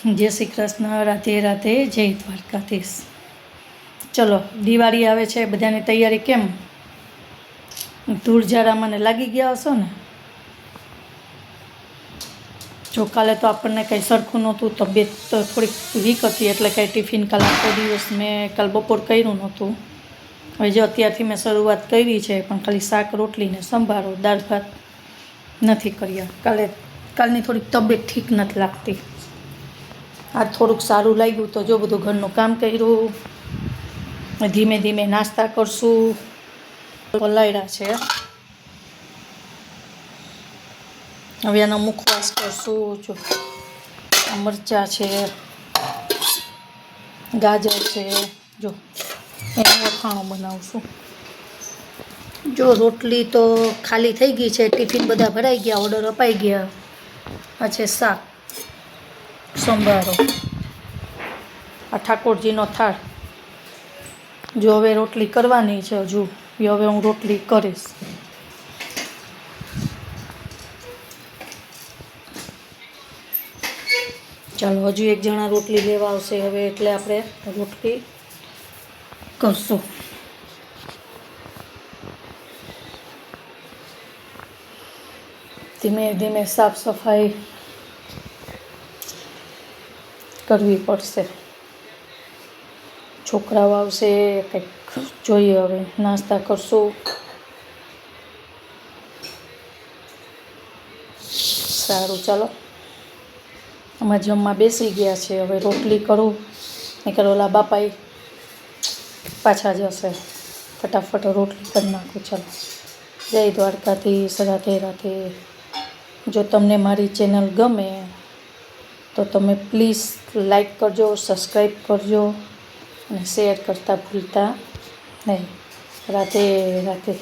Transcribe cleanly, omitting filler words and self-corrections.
जय श्री कृष्ण। राधे राधे। जय द्वारकाधीश। चलो दिवाળી આવે છે, બધાની તૈયારી કેમ? ધૂળ જરા મને લાગી ગયા હશો ને? જો કાલે તો આપણને કંઈ સરખું નહોતું, તબિયત થોડીક વીક હતી, એટલે કંઈ ટિફિન કાલે આખો દિવસ મેં કાલ બપોર કર્યું નહોતું. હવે જો અત્યારથી મેં શરૂઆત કરી છે, પણ ખાલી શાક રોટલી ને સંભારો, દાળ ભાત નથી કર્યા. કાલની થોડીક તબિયત ઠીક નથી લાગતી. આ થોડુંક સારું લાગ્યું તો જો બધું ઘરનું કામ કર્યું. ધીમે ધીમે નાસ્તા કરશું. પલાળ્યા છે, હવે એનો મુખવાસ કરશું. જો મરચાં છે, ગાજર છે, જો એનું અથાણું બનાવશું. જો રોટલી તો ખાલી થઈ ગઈ છે, ટિફિન બધા ભરાઈ ગયા, ઓર્ડર અપાઈ ગયા. આ છે શાક, સંભારો, આ ઠાકોરજીનો થાળ. જો હવે રોટલી કરવાની છે, હજુ હવે હું રોટલી કરીશ. ચાલો હજુ એક જણા રોટલી લેવા આવશે હવે, એટલે આપણે રોટલી કરશું. ધીમે ધીમે સાફ સફાઈ કરવી પડશે. છોકરાઓ આવશે, કંઈક જોઈએ. હવે નાસ્તા કરશું. સારું, ચાલો આમાં જમવા બેસી ગયા છે. હવે રોટલી કરું, નહીંતર ઓલા બાપાઈ પાછા જશે. ફટાફટ રોટલી કરી નાખું. ચાલો, જય દ્વારકાધીશ. રાધે રાધે. જો તમને મારી ચેનલ ગમે તો તમે પ્લીઝ લાઈક કરજો, સબસ્ક્રાઈબ કરજો અને શેર કરતા ભૂલતા નહીં. રાધે રાધે.